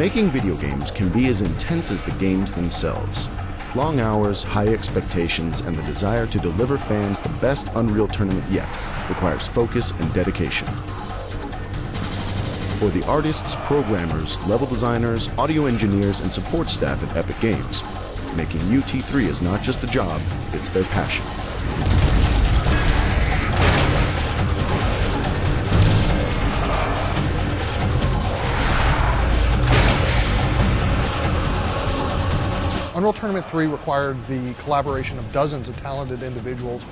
Making video games can be as intense as the games themselves. Long hours, high expectations, and the desire to deliver fans the best Unreal Tournament yet requires focus and dedication. For the artists, programmers, level designers, audio engineers, and support staff at Epic Games, making UT3 is not just a job, it's their passion. Unreal Tournament 3 required the collaboration of dozens of talented individuals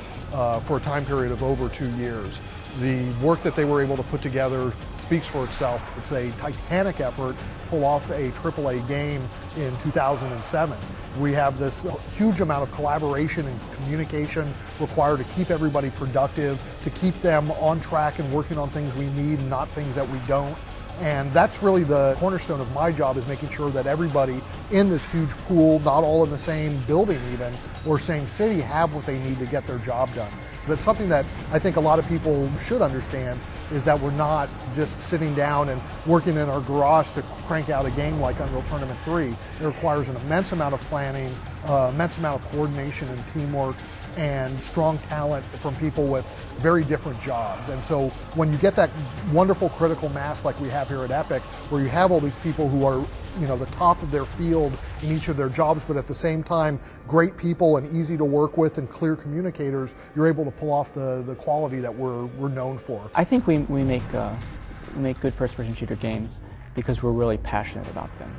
for a time period of over 2 years. The work that they were able to put together speaks for itself. It's a titanic effort to pull off a AAA game in 2007. We have this huge amount of collaboration and communication required to keep everybody productive, to keep them on track and working on things we need and not things that we don't. And that's really the cornerstone of my job, is making sure that everybody in this huge pool, not all in the same building even, or same city, have what they need to get their job done. That's something that I think a lot of people should understand, is that we're not just sitting down and working in our garage to crank out a game like Unreal Tournament 3. It requires an immense amount of planning, immense amount of coordination and teamwork, and strong talent from people with very different jobs. And so when you get that wonderful critical mass like we have here at Epic, where you have all these people who are, you know, the top of their field in each of their jobs, but at the same time great people and easy to work with and clear communicators, you're able to pull off the quality that we're known for. I think we make good first-person shooter games because we're really passionate about them.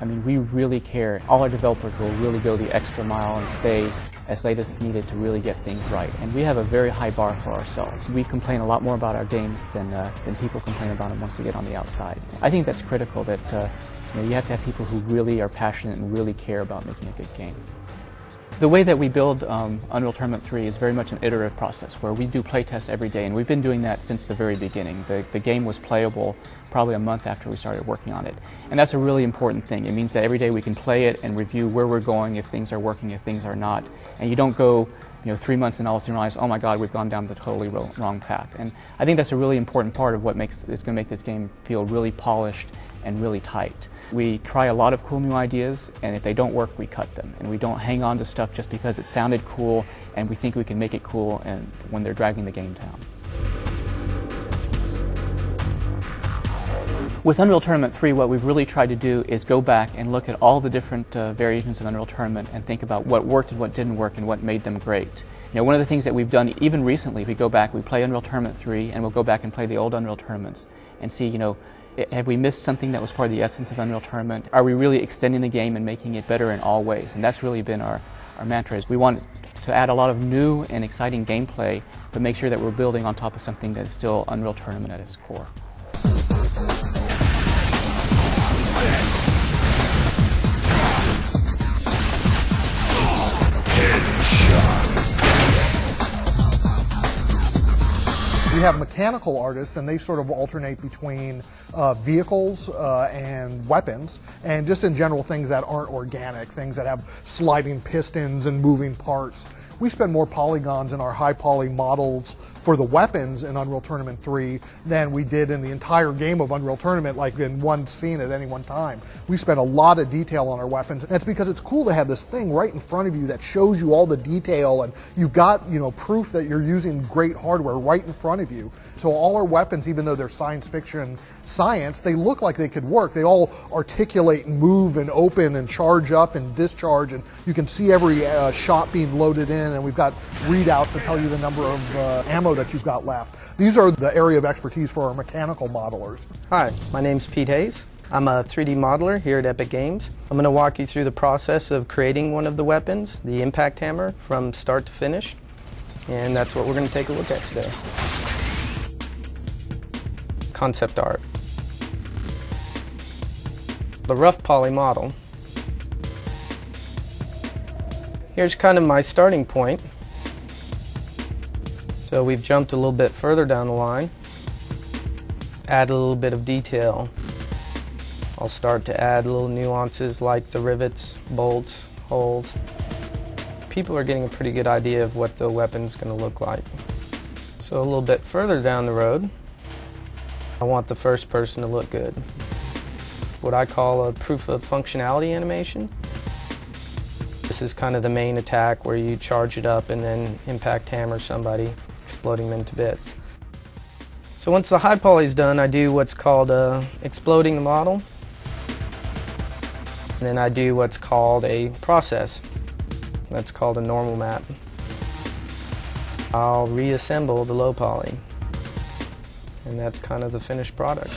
I mean, we really care. All our developers will really go the extra mile and stay as late as needed to really get things right. And we have a very high bar for ourselves. We complain a lot more about our games than people complain about them once they get on the outside. I think that's critical, that you have to have people who really are passionate and really care about making a good game. The way that we build Unreal Tournament 3 is very much an iterative process, where we do playtests every day, and we've been doing that since the very beginning. The game was playable probably a month after we started working on it. And that's a really important thing. It means that every day we can play it and review where we're going, if things are working, if things are not. And you don't go 3 months and all of a sudden realize, oh my God, we've gone down the totally wrong path. And I think that's a really important part of what is going to make this game feel really polished and really tight. We try a lot of cool new ideas, and if they don't work, we cut them. And we don't hang on to stuff just because it sounded cool and we think we can make it cool and when they're dragging the game down. With Unreal Tournament 3, what we've really tried to do is go back and look at all the different variations of Unreal Tournament and think about what worked and what didn't work and what made them great. One of the things that we've done even recently, we go back, we play Unreal Tournament 3, and we'll go back and play the old Unreal Tournaments and see, have we missed something that was part of the essence of Unreal Tournament? Are we really extending the game and making it better in all ways? And that's really been our mantra, is we want to add a lot of new and exciting gameplay, but make sure that we're building on top of something that is still Unreal Tournament at its core. We have mechanical artists, and they sort of alternate between vehicles and weapons, and just in general things that aren't organic, things that have sliding pistons and moving parts. We spend more polygons in our high poly models for the weapons in Unreal Tournament 3 than we did in the entire game of Unreal Tournament, like in one scene at any one time. We spend a lot of detail on our weapons, and that's because it's cool to have this thing right in front of you that shows you all the detail, and you've got proof that you're using great hardware right in front of you. So all our weapons, even though they're science fiction science, they look like they could work. They all articulate and move and open and charge up and discharge, and you can see every shot being loaded in, and we've got readouts that tell you the number of ammo that you've got left. These are the area of expertise for our mechanical modelers. Hi, my name's Pete Hayes. I'm a 3D modeler here at Epic Games. I'm going to walk you through the process of creating one of the weapons, the Impact Hammer, from start to finish. And that's what we're going to take a look at today. Concept art. The rough poly model. Here's kind of my starting point. So we've jumped a little bit further down the line. Add a little bit of detail. I'll start to add little nuances like the rivets, bolts, holes. People are getting a pretty good idea of what the weapon's going to look like. So a little bit further down the road, I want the first person to look good. what I call a proof of functionality animation. This is kind of the main attack where you charge it up and then impact hammer somebody, exploding them into bits. So once the high poly is done, I do what's called exploding the model. And then I do what's called a process. That's called a normal map. I'll reassemble the low poly. And that's kind of the finished product.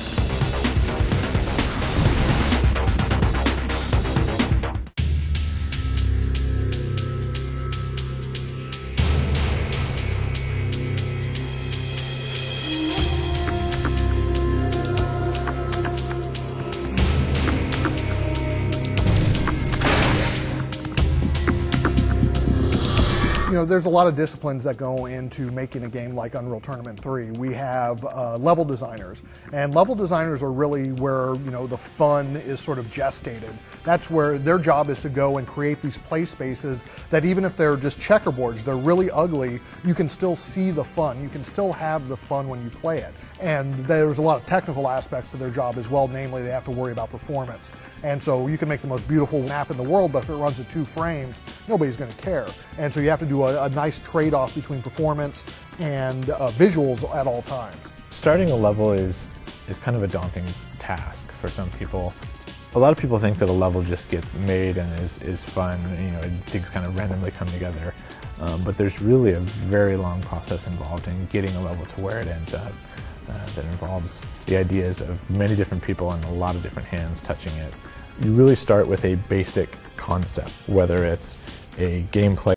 You know, there's a lot of disciplines that go into making a game like Unreal Tournament 3. We have level designers, and level designers are really where, you know, the fun is sort of gestated. That's where their job is to go and create these play spaces that even if they're just checkerboards, they're really ugly, you can still see the fun. You can still have the fun when you play it. And there's a lot of technical aspects to their job as well, namely they have to worry about performance. And so you can make the most beautiful map in the world, but if it runs at 2 frames, nobody's going to care. And so you have to do a nice trade-off between performance and visuals at all times. Starting a level is kind of a daunting task for some people. A lot of people think that a level just gets made and is fun, you know, and things kind of randomly come together. But there's really a very long process involved in getting a level to where it ends up. That involves the ideas of many different people and a lot of different hands touching it. You really start with a basic concept, whether it's a gameplay